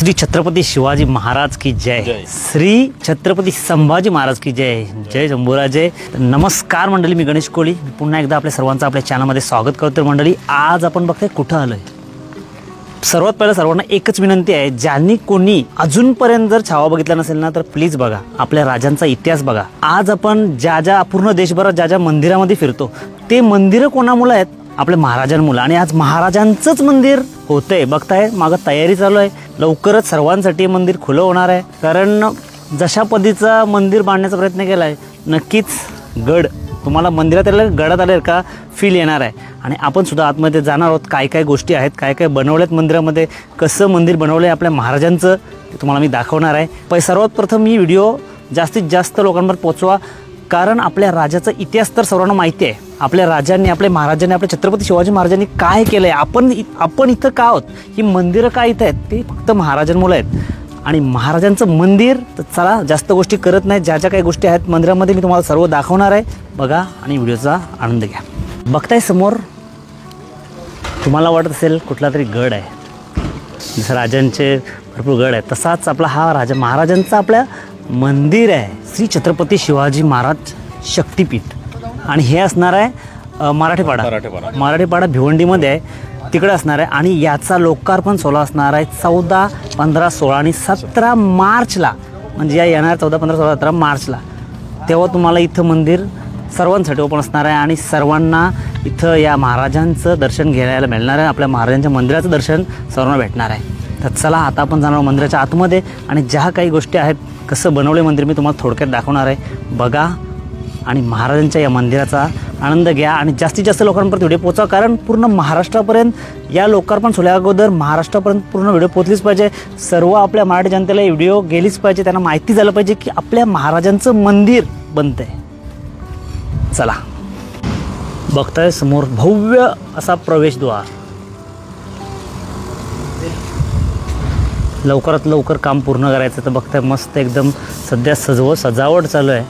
श्री छत्रपती शिवाजी महाराज की जय, श्री छत्रपती संभाजी महाराज की जय, जय शंभूराजे। नमस्कार मंडळी, मी गणेश कोळी पुन्हा एकदा आपल्या सर्वांचं आपल्या चॅनलमध्ये स्वागत करतो। मंडळी, आज आपण बघतोय कुठं आलोय। सर्वात पहिलं सर्वांना एकच विनंती आहे, ज्यांनी कोणी अजूनपर्यंत जर छावा बघितला नसेल ना तर प्लीज बघा, आपल्या राजांचा इतिहास बघा। आज आपण ज्या पूर्ण देशभरात ज्या मंदिरामध्ये फिरतो ते मंदिरं कोणामुळे आहेत? आपल्या महाराजांमुळे। आणि आज महाराजांचंच मंदिर होतंय, बघताय मागं तयारी चालू आहे। लवकरच सर्वांसाठी मंदिर खुलं होणार आहे, कारण जशा पद्धतीचा मंदिर बांधण्याचा प्रयत्न केलाय नक्कीच गड तुम्हाला मंदिरात गडात आले का फील येणार आहे। आणि आपण सुद्धा आतमध्ये जाणार आहोत, काय काय गोष्टी आहेत, काय काय बनवल्यात मंदिरामध्ये, कसं मंदिर बनवलं आहे आपल्या महाराजांचं ते तुम्हाला मी दाखवणार आहे। सर्वात प्रथम ही व्हिडिओ जास्तीत जास्त लोकांपर्यंत पोहोचवा, कारण आपल्या राजाचा इतिहास तर सर्वांना माहिती आहे। आपल्या राजांनी, आपल्या महाराजांनी, आपल्या छत्रपती शिवाजी महाराजांनी काय केलं आहे, आपण इथं का आहोत, ही मंदिरं काय इथं आहेत ते फक्त महाराजांमुळे आहेत। आणि महाराजांचं मंदिर तर चला जास्त गोष्टी करत नाही, ज्या काही गोष्टी आहेत मंदिरामध्ये मी तुम्हाला सर्व दाखवणार आहे। बघा आणि व्हिडिओचा आनंद घ्या। बघताय समोर तुम्हाला वाटत असेल कुठला तरी गड आहे, जसं राजांचे भरपूर गड आहेत तसाच आपला हा राजा महाराजांचा आपल्या मंदिर आहे, श्री छत्रपती शिवाजी महाराज शक्तिपीठ। आणि हे असणार आहे मराठीपाडा भिवंडीमध्ये आहे, तिकडे असणार आहे। आणि याचा लोकार्पण सोहळा असणार आहे 14, 15, 16 आणि 17 मार्चला, म्हणजे या येणार 14, 15, 16, 17 मार्चला। तेव्हा तुम्हाला इथं मंदिर सर्वांसाठी ओपन असणार आहे आणि सर्वांना इथं या महाराजांचं दर्शन घ्यायला मिळणार आहे। आपल्या महाराजांच्या मंदिराचं दर्शन सर्वांना भेटणार आहे। तर चला आता आपण जाणार मंदिराच्या आतमध्ये आणि ज्या काही गोष्टी आहेत, कसं बनवले मंदिर मी तुम्हाला थोडक्यात दाखवणार आहे। बघा आणि महाराजांच्या या मंदिराचा आनंद घ्या आणि जास्तीत जास्त लोकांपर्यंत व्हिडिओ पोहोचवा, कारण पूर्ण महाराष्ट्रापर्यंत या लोकार्पण सोहळ्या अगोदर महाराष्ट्रापर्यंत पूर्ण व्हिडिओ पोहोचलीच पाहिजे। सर्व आपल्या मराठी जनतेला व्हिडिओ गेलीच पाहिजे, त्यांना माहिती झालं पाहिजे की आपल्या महाराजांचं मंदिर बनतंय। चला, बघताय समोर भव्य असा प्रवेशद्वार, लवकरात लवकर काम पूर्ण करायचं। तर बघताय मस्त एकदम सध्या सजावट चालू आहे।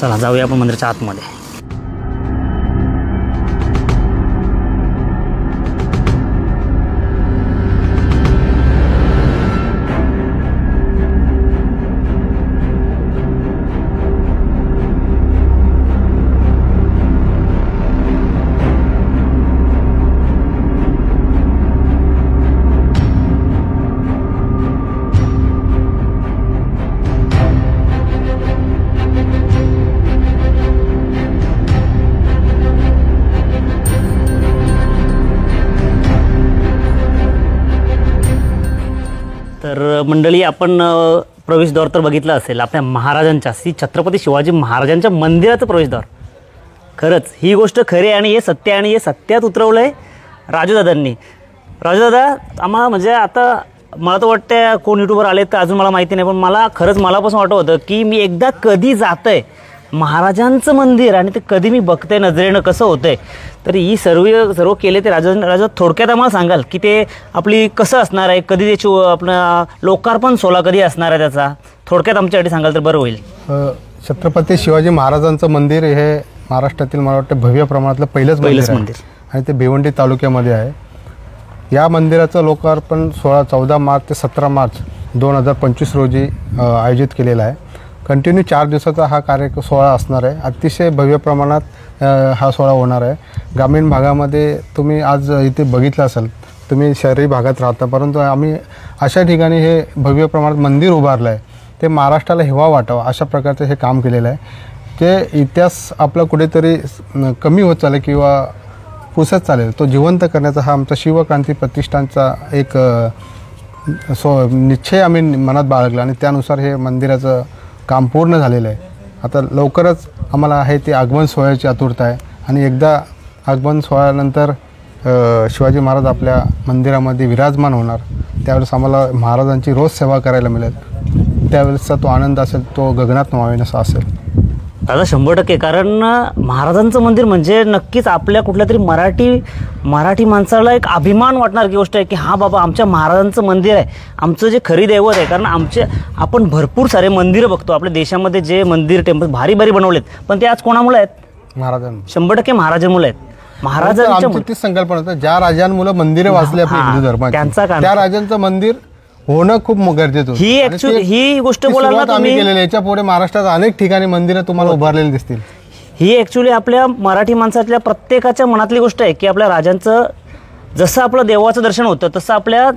चला जाऊया आपण मंदिराच्या आतमध्ये। तर मंडळी, आपण प्रवेशद्वार तर बघितलं असेल आपल्या महाराजांच्या, श्री छत्रपती शिवाजी महाराजांच्या मंदिराचं प्रवेशद्वार। खरंच ही गोष्ट खरी आणि हे सत्य, आणि हे सत्यात उतरवलं आहे राजूदादांनी। राजूदादा आम्हाला म्हणजे आता मला तर वाटतं कोण यूट्यूबर आलेत का अजून मला माहिती नाही, पण मला खरंच मलापासून वाटत होतं की मी एकदा कधी जातंय महाराजांचं मंदिर आणि ते कधी मी बघतंय नजरेनं कसं होतंय। तर ही सर्व केले ते राजा थोडक्यात आम्हाला सांगाल की ते आपली कसं असणार आहे, कधी त्याची आपलं लोकार्पण सोहळा कधी असणार आहे, त्याचा थोडक्यात आमच्यासाठी सांगाल तर बरं होईल। छत्रपती शिवाजी महाराजांचं मंदिर हे महाराष्ट्रातील मला वाटतं भव्य प्रमाणातलं पहिलंच मंदिर आणि ते भिवंडी तालुक्यामध्ये आहे। या मंदिराचं लोकार्पण सोहळा 14 मार्च ते 17 मार्च 2025 रोजी आयोजित केलेला आहे। कंटिन्यू 4 दिवसाचा हा सोहळा असणार आहे। अतिशय भव्य प्रमाणात हा सोहळा होणार आहे। ग्रामीण भागामध्ये तुम्ही आज इथे बघितलं असेल, तुम्ही शहरी भागात राहता, परंतु आम्ही अशा ठिकाणी हे भव्य प्रमाणात मंदिर उभारलं आहे, ते महाराष्ट्राला हेवा वाटावं अशा प्रकारचं हे काम केलेलं आहे। ते इतिहास आपला कुठेतरी कमी होत चालेल किंवा पुसत चालेल, तो जिवंत करण्याचा हा आमचा शिवक्रांती प्रतिष्ठानचा एक निश्चय आम्ही मनात बाळगला आणि त्यानुसार हे मंदिराचं काम पूर्ण झालेलं आहे। आता लवकरच आम्हाला आहे ते आगमन सोहळ्याची आतुरता आहे आणि एकदा आगमन सोहळ्यानंतर शिवाजी महाराज आपल्या मंदिरामध्ये विराजमान होणार, त्यावेळेस आम्हाला महाराजांची रोज सेवा करायला मिळेल। त्यावेळेसचा तो आनंद असेल तो गगनात मावेनासा असेल। दादा 100%, कारण महाराजांचं मंदिर म्हणजे नक्कीच आपल्या कुठल्या तरी मराठी माणसाला एक अभिमान वाटणारी गोष्ट आहे की हां बाबा आमच्या महाराजांचं मंदिर आहे, आमचं जे खरी दैवत आहे। कारण आपण भरपूर सारे मंदिरं बघतो आपल्या देशामध्ये, जे मंदिर टेम्पल भारी भारी बनवलेत, पण ते आज कोणामुळे आहेत? महाराजांमुळे, 100% महाराजांमुळे आहेत। महाराजांची तीच संकल्पना होती, ज्या राजांमुळे मंदिरे वाचली आपल्या हिंदू धर्माची, त्या राजांचं मंदिर होणं खूप गरजेचं होतं. ही ऍक्च्युअली ही गोष्ट ती बोलाल ना सुरुवात आम्ही तुम्ही, केलेली. याच्या पुढे महाराष्ट्रात अनेक ठिकाणी मंदिरं तुम्हाला उभारलेली दिसतील. ही ऍक्च्युअली आपल्या मराठी माणसातल्या प्रत्येकाच्या मनातली गोष्ट आहे की आपल्या राजांचं जसं आपलं देवाचं दर्शन होतं तसं आपल्या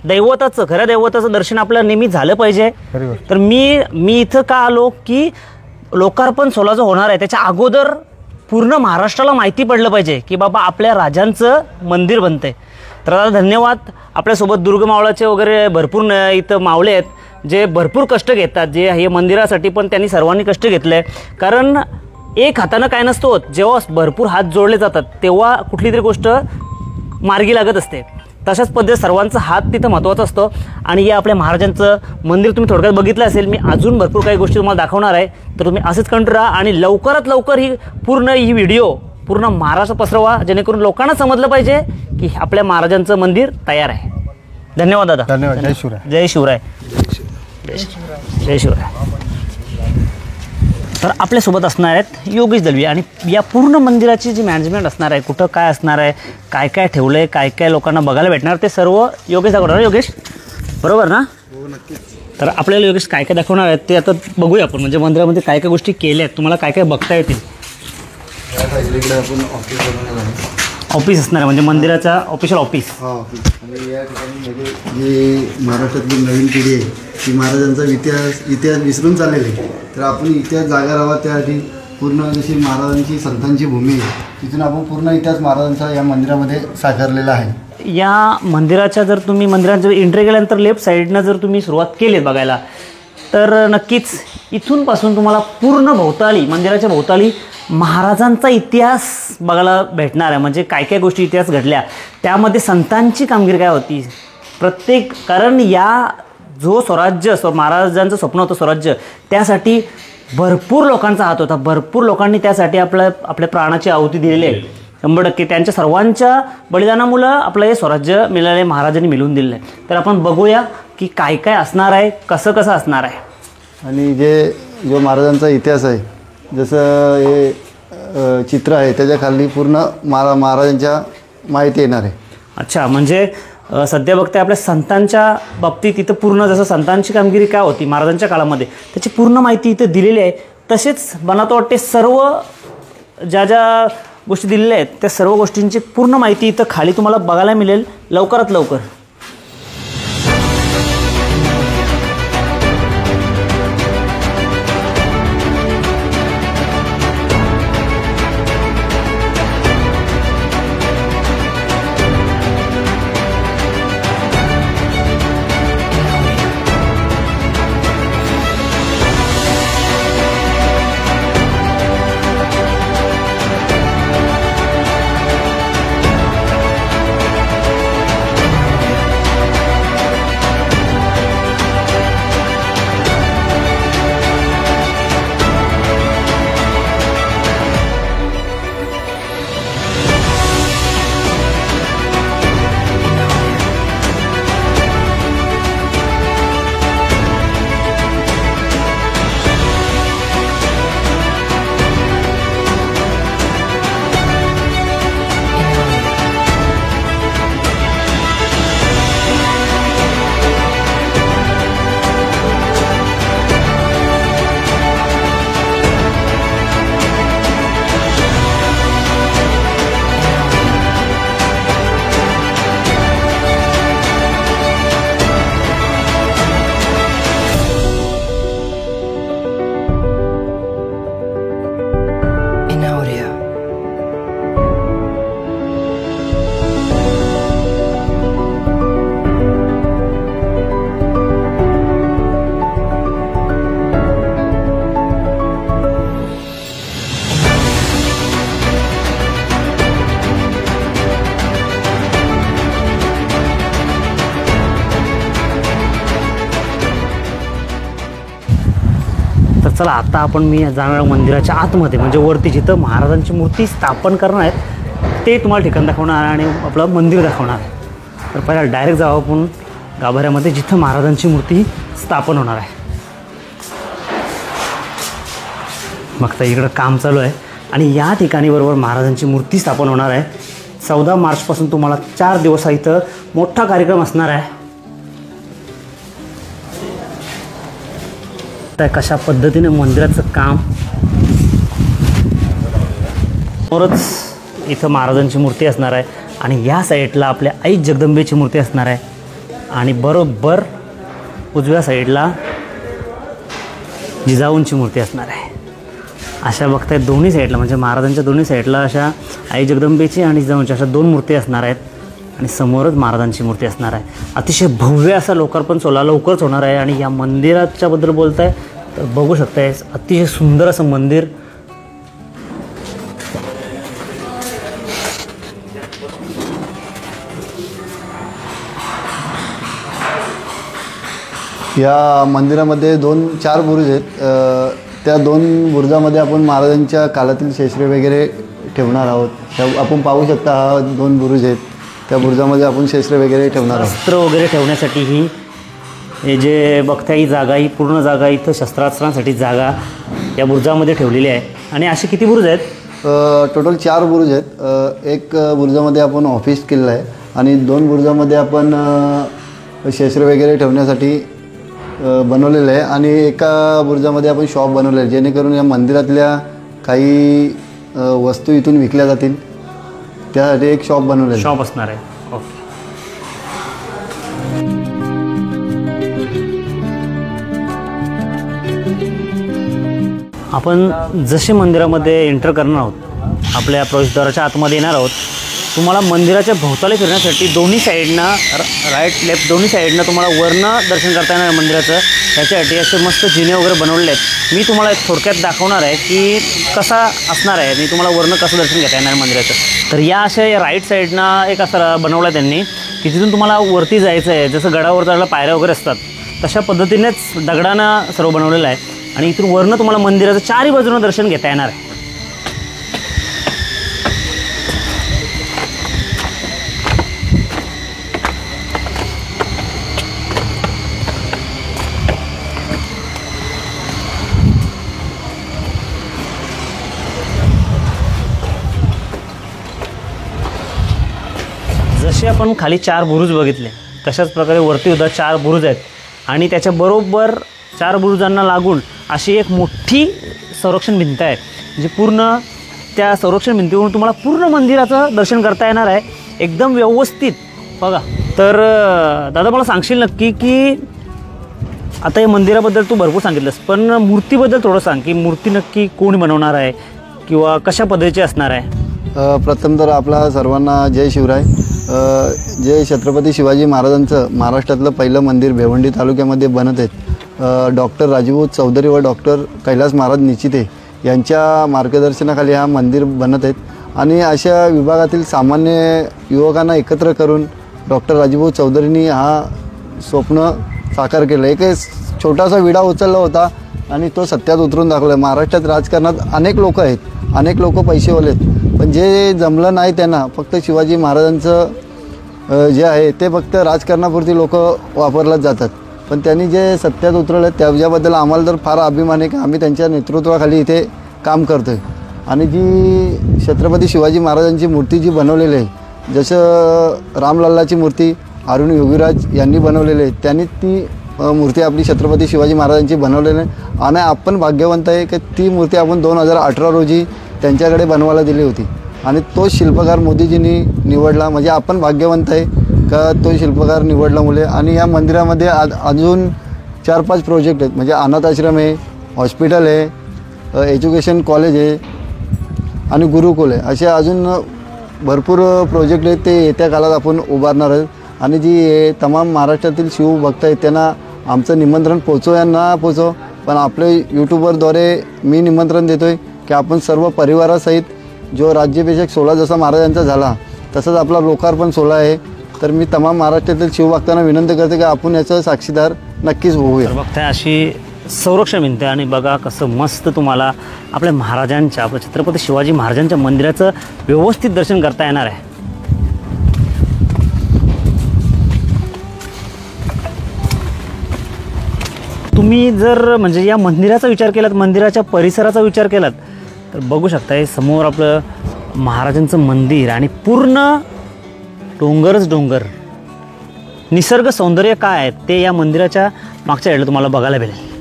दैवताचं, खऱ्या दैवताचं दर्शन आपल्याला नेहमी झालं पाहिजे. खरी गोष्ट. तर मी इथं का आलो की लोकार्पण 16 जो होणार आहे त्याच्या अगोदर पूर्ण महाराष्ट्राला माहिती पडलं पाहिजे की बाबा आपल्या राजांचं मंदिर बनतंय. तर आता धन्यवाद, आपल्यासोबत दुर्ग मावळाचे वगैरे भरपूर इथं मावळे आहेत जे भरपूर कष्ट घेतात, जे हे मंदिरासाठी पण त्यांनी सर्वांनी कष्ट घेतले. कारण एक हातानं काय नसतं होत, जेव्हा भरपूर हात जोडले जातात तेव्हा कुठली तरी गोष्ट मार्गी लागत असते. तशाच पद्धतीत सर्वांचा हात तिथं महत्त्वाचा असतो. आणि या आपल्या महाराजांचं मंदिर तुम्ही थोडक्यात बघितलं असेल. मी अजून भरपूर काही गोष्टी तुम्हाला दाखवणार आहे, तर तुम्ही असंच कंटिन्यू राहा आणि लवकरात लवकर ही व्हिडिओ पूर्ण महाराष्ट्र पसरवा, जेणेकरून लोकांना समजलं पाहिजे की आपल्या महाराजांचं मंदिर तयार आहे. धन्यवाद दादा. धन्यवाद. जय शिवराय. जय शिवराय. जय शिवराय. तर आपल्यासोबत असणार आहेत योगेश दलवी आणि या पूर्ण मंदिराची जी मॅनेजमेंट असणार आहे, कुठं काय असणार आहे, काय काय ठेवलं आहे, काय काय लोकांना बघायला भेटणार, ते सर्व योगेश दाखवणार. योगेश बरोबर ना? हो, नक्कीच. तर आपल्याला योगेश काय काय दाखवणार आहेत ते आता बघूया आपण. म्हणजे मंदिरामध्ये काय काय गोष्टी केल्या आहेत, तुम्हाला काय काय बघता येतील. आपण ऑफिस बनवणार आहे. ऑफिस असणार आहे म्हणजे मंदिराचा ऑफिशियल ऑफिस. आणि या ठिकाणी म्हणजे जी महाराष्ट्रातली नवीन पिढी आहे ती महाराजांचा इतिहास विसरून चाललेली आहे. तर आपण इतिहास जागा राहावा त्यासाठी पूर्ण जशी महाराजांची संतांची भूमी आहे तिथून आपण पूर्ण इतिहास महाराजांचा या मंदिरामध्ये साकारलेला आहे. या मंदिराच्या जर तुम्ही मंदिरात एंट्री केल्यानंतर लेफ्ट साईडनं जर तुम्ही सुरुवात केलीत बघायला तर नक्कीच इथूनपासून तुम्हाला पूर्ण भोवताली, मंदिराच्या भोवताली महाराजांचा इतिहास बघायला भेटणार आहे. म्हणजे काय काय गोष्टी इतिहास घडल्या, त्यामध्ये संतांची कामगिरी काय होती प्रत्येक. कारण या जो स्वराज्य महाराजांचं स्वप्न होतं स्वराज्य, त्यासाठी भरपूर लोकांचा हात होता. भरपूर लोकांनी त्यासाठी आपल्या प्राणाची आहुती दिलेली आहे. 100% त्यांच्या सर्वांच्या बलिदानामुळं आपलं हे स्वराज्य मिळाले, महाराजांनी मिळवून दिलेलं आहे. तर आपण बघूया की काय काय असणार आहे, कसं कसं असणार आहे. आणि जो महाराजांचा इतिहास आहे, जसं हे चित्र आहे त्याच्या खाली पूर्ण महाराजांच्या माहिती येणार आहे. अच्छा, म्हणजे सध्या बघताय आपल्या संतांच्या बाबतीत इथं पूर्ण जसं संतांची कामगिरी काय होती महाराजांच्या काळामध्ये त्याची पूर्ण माहिती इथं दिलेली आहे. तसेच मला तर वाटते सर्व ज्या ज्या गोष्टी दिलेल्या आहेत त्या सर्व गोष्टींची पूर्ण माहिती इथं खाली तुम्हाला बघायला मिळेल लवकरात लवकर. चला आता आपण मी जाणार मंदिराच्या आतमध्ये म्हणजे वरती जिथं महाराजांची मूर्ती स्थापन करणार आहेत ते तुम्हाला ठिकाण दाखवणार आणि आपलं मंदिर दाखवणार. तर पहिला डायरेक्ट जाऊ आपण गाभाऱ्यामध्ये जिथं महाराजांची मूर्ती स्थापन होणार आहे. बघता इकडं काम चालू आहे आणि या ठिकाणी बरोबर महाराजांची मूर्ती स्थापन होणार आहे. 14 मार्चपासून तुम्हाला 4 दिवस इथं मोठा कार्यक्रम असणार आहे. तर कशा पद्धतीने मंदिराचं काम. समोरच इथं महाराजांची मूर्ती असणार आहे आणि या साईडला आपल्या आई जगदंबेची मूर्ती असणार आहे आणि बरोबर उजव्या साईडला जिजाऊंची मूर्ती असणार आहे. अशा बघताय दोन्ही साईडला म्हणजे महाराजांच्या दोन्ही साईडला अशा आई जगदंबेची आणि जिजाऊंची अशा दोन मूर्ती असणार आहेत आणि समोरच महाराजांची मूर्ती असणार आहे. अतिशय भव्य असा लोकार्पण सोहळा लवकरच होणार आहे. आणि या मंदिराच्याबद्दल बोलताय तर बघू शकताय अतिशय सुंदर असं मंदिर. या मंदिरामध्ये 4 बुरुज आहेत. त्या 2 बुरुजामध्ये आपण महाराजांच्या काळातील शेषरे वगैरे ठेवणार आहोत. आपण पाहू शकता हा 2 बुरुज आहेत. त्या बुरुजामध्ये आपण शेषरे वगैरे ठेवणार आहोत. शस्त्र वगैरे ठेवण्यासाठी हे जे बघताय ही जागा, ही पूर्ण जागा इथं शस्त्रास्त्रांसाठी जागा या बुरुजामध्ये ठेवलेली आहे. आणि असे किती बुरुज आहेत? टोटल 4 बुरुज आहेत. एक बुरुजामध्ये आपण ऑफिस केलेलं आहे आणि 2 बुरुजामध्ये आपण शेषरे वगैरे ठेवण्यासाठी बनवलेलं आहे आणि एका बुरुजामध्ये आपण शॉप बनवलेलं आहे जेणेकरून या मंदिरातल्या काही वस्तू इथून विकल्या जातील त्यासाठी एक शॉप बनवलेलं शॉप असणार आहे. ओके. आपण जसे मंदिरामध्ये एंटर करणार आहोत आपल्या प्रवेशद्वाराच्या आतमध्ये येणार आहोत. तुम्हाला मंदिराच्या भोवताली फिरण्यासाठी दोन्ही साईडनं राईट लेफ्ट दोन्ही साईडनं तुम्हाला वरनं दर्शन करता येणार मंदिराचं. त्याच्यासाठी असे मस्त जिने वगैरे बनवलेले आहेत. मी तुम्हाला एक थोडक्यात दाखवणार आहे की कसा असणार आहे आणि तुम्हाला वरनं कसं दर्शन घेता येणार मंदिराचं. तर या अशा राईट साईडनं एक असं बनवलं आहे त्यांनी की जिथून तुम्हाला वरती जायचं आहे. जसं गडावर जायला पायऱ्या वगैरे असतात तशा पद्धतीनेच दगडानं सर्व बनवलेलं आहे आणि इथून वरनं तुम्हाला मंदिराचं 4ही बाजूनं दर्शन घेता येणार आहे. जसे आपण खाली 4 बुरुज बघितले तशाच प्रकारे वरती सुद्धा 4 बुरुज आहेत आणि त्याच्याबरोबर 4 बुरुजांना लागून अशी एक मोठी संरक्षण भिंत आहे. म्हणजे पूर्ण त्या संरक्षण भिंतीवरून तुम्हाला पूर्ण मंदिराचं दर्शन करता येणार आहे एकदम व्यवस्थित. बघा तर दादा मला सांगशील नक्की की आता या मंदिराबद्दल तू भरपूर सांगितलंस पण मूर्तीबद्दल थोडं सांग की मूर्ती नक्की कोण बनवणार आहे किंवा कशा पद्धतीची असणार आहे? प्रथम तर आपला सर्वांना जय शिवराय. जे छत्रपती शिवाजी महाराजांचं महाराष्ट्रातलं पहिलं मंदिर भिवंडी तालुक्यामध्ये बनत आहेत डॉक्टर राजूभाऊ चौधरी व डॉक्टर कैलास महाराज निचिते यांच्या मार्गदर्शनाखाली हा मंदिर बनत आहेत. आणि अशा विभागातील सामान्य युवकांना एकत्र करून डॉक्टर राजूभाऊ चौधरींनी हा स्वप्न साकार केलं. एक छोटासा विडा उचलला होता आणि तो सत्यात उतरून दाखवला. महाराष्ट्रात राजकारणात अनेक लोक आहेत, अनेक लोक पैसेवाले आहेत, पण जे जमलं नाही त्यांना फक्त शिवाजी महाराजांचं जे आहे ते फक्त राजकारणापुरती लोक वापरलाच जातात. पण त्यांनी जे सत्यात उतरलं त्याच्याबद्दल आम्हाला तर फार अभिमान आहे की आम्ही त्यांच्या नेतृत्वाखाली इथे काम करतो आहे. आणि जी छत्रपती शिवाजी महाराजांची मूर्ती जी बनवलेली आहे जसं रामलल्लाची मूर्ती अरुण योगीराज यांनी बनवलेली आहे त्यांनी ती मूर्ती आपली छत्रपती शिवाजी महाराजांची बनवलेली आहे. आणि आपण भाग्यवंत आहे की ती मूर्ती आपण 2018 रोजी त्यांच्याकडे बनवायला दिली होती आणि तो शिल्पकार मोदीजींनी निवडला. म्हणजे आपण भाग्यवंत आहे का तो शिल्पकार निवडल्यामुळे. आणि या मंदिरामध्ये अजून 4-5 प्रोजेक्ट आहेत. म्हणजे अनाथ आश्रम आहे, हॉस्पिटल आहे, एज्युकेशन कॉलेज आहे आणि गुरुकुल आहे. असे अजून भरपूर प्रोजेक्ट आहेत ते येत्या काळात आपण उभारणार आहेत. आणि जी तमाम महाराष्ट्रातील शिवभक्त आहेत त्यांना आमचं निमंत्रण पोचो या ना पोचो पण आपले यूट्यूबरद्वारे मी निमंत्रण देतो आहे की आपण सर्व परिवारासहित जो राज्याभिषेक सोहळा जसा महाराजांचा झाला तसंच आपला लोकार्पण सोहळा आहे. तर मी तमाम महाराष्ट्रातील शिवभक्तांना विनंती करते की आपण याचं साक्षीदार नक्कीच होऊया. बघताय अशी संरक्षण भिंत आणि बघा कसं मस्त तुम्हाला आपल्या महाराजांच्या आपल्या छत्रपती शिवाजी महाराजांच्या मंदिराचं व्यवस्थित दर्शन करता येणार आहे. तुम्ही जर म्हणजे या मंदिराचा विचार केलात मंदिराच्या परिसराचा विचार केलात तर बघू शकताय समोर आपलं महाराजांचं मंदिर आणि पूर्ण डोंगरच डोंगर. निसर्ग सौंदर्य काय आहे ते या मंदिराच्या मागच्या साईडला तुम्हाला बघायला भेटेल.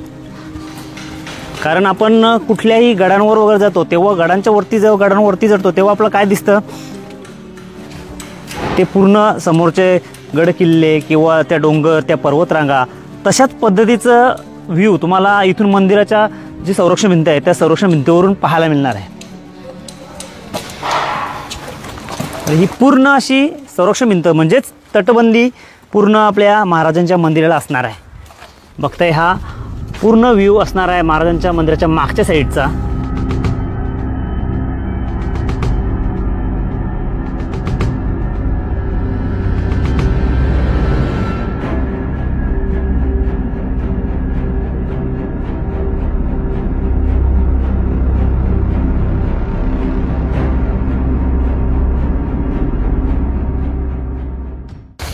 कारण आपण कुठल्याही गडांवर वगैरे जातो तेव्हा गडांच्या वरती जेव्हा गडांवरती चढतो तेव्हा आपलं काय दिसतं, ते पूर्ण समोरचे गड किल्ले किंवा त्या डोंगर, त्या पर्वतरांगा, तशाच पद्धतीचं व्ह्यू तुम्हाला इथून मंदिराच्या जी संरक्षण भिंत आहे त्या संरक्षण भिंतीवरून पाहायला मिळणार आहे. ही पूर्ण अशी संरक्षण भिंत म्हणजेच तटबंदी पूर्ण आपल्या महाराजांच्या मंदिराला असणार आहे. बघताय हा पूर्ण व्ह्यू असणार आहे महाराजांच्या मंदिराच्या मागच्या साईडचा.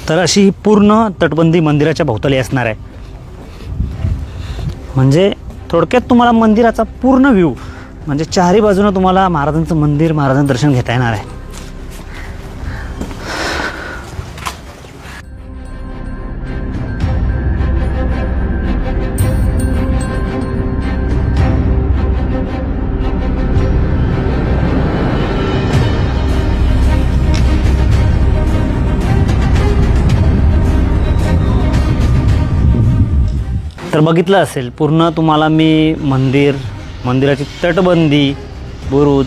तर अशी पूर्ण तटबंदी मंदिराच्या भोवताली असणार आहे. म्हणजे थोडक्यात तुम्हाला मंदिराचा पूर्ण व्ह्यू म्हणजे चारही बाजूनं तुम्हाला महाराजांचं मंदिर, महाराजांचं दर्शन घेता येणार आहे. तर बघितलं असेल पूर्ण तुम्हाला मी मंदिराची तटबंदी, बुरुज,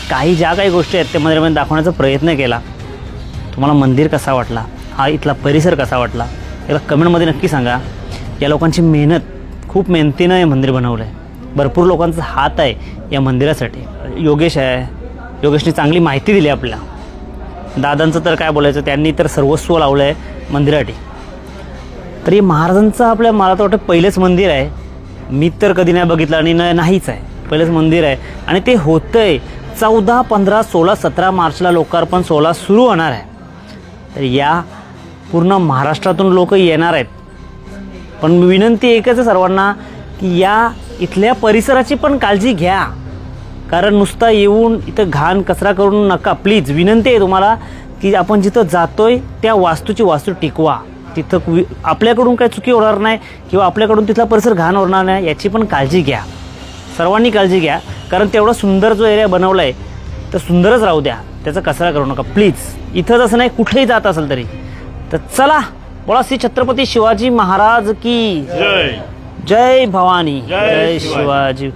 काही ज्या काही गोष्टी आहेत त्या मंदिरामध्ये दाखवण्याचा प्रयत्न केला. तुम्हाला मंदिर कसा वाटला, हा इथला परिसर कसा वाटला, याला कमेंटमध्ये नक्की सांगा. या लोकांची मेहनत, खूप मेहनतीनं हे मंदिर बनवलं आहे. भरपूर लोकांचा हात आहे या मंदिरासाठी. योगेश आहे, योगेशने चांगली माहिती दिली आपल्याला. दादांचं तर काय बोलायचं, त्यांनी तर सर्वस्व लावलं आहे मंदिरासाठी. तरी महाराजांचं आपल्या मला तर वाटतं पहिलेच मंदिर आहे. मी तर कधी नाही बघितलं आणि नाहीच आहे, पहिलेच मंदिर आहे. आणि ते होतंय 14, 15, 16, 17 मार्चला लोकार्पण सोहळा सुरू होणार आहे. तर या पूर्ण महाराष्ट्रातून लोक येणार आहेत. पण विनंती एकच आहे सर्वांना की या इथल्या परिसराची पण काळजी घ्या. कारण नुसता येऊन इथं घाण कचरा करून नका. प्लीज विनंती आहे तुम्हाला की आपण जिथं जातोय त्या वास्तू टिकवा. तिथं आपल्याकडून काही चुकी होणार नाही किंवा आपल्याकडून तिथला परिसर घाण होणार नाही याची पण काळजी घ्या. सर्वांनी काळजी घ्या. कारण तेवढा सुंदर जो एरिया बनवला आहे तर सुंदरच राहू द्या, त्याचा कचरा करू नका प्लीज. इथंच असं नाही, कुठेही जात असेल तरी. तर चला, बोला श्री छत्रपती शिवाजी महाराज की जय. जय भवानी, जय शिवाजी.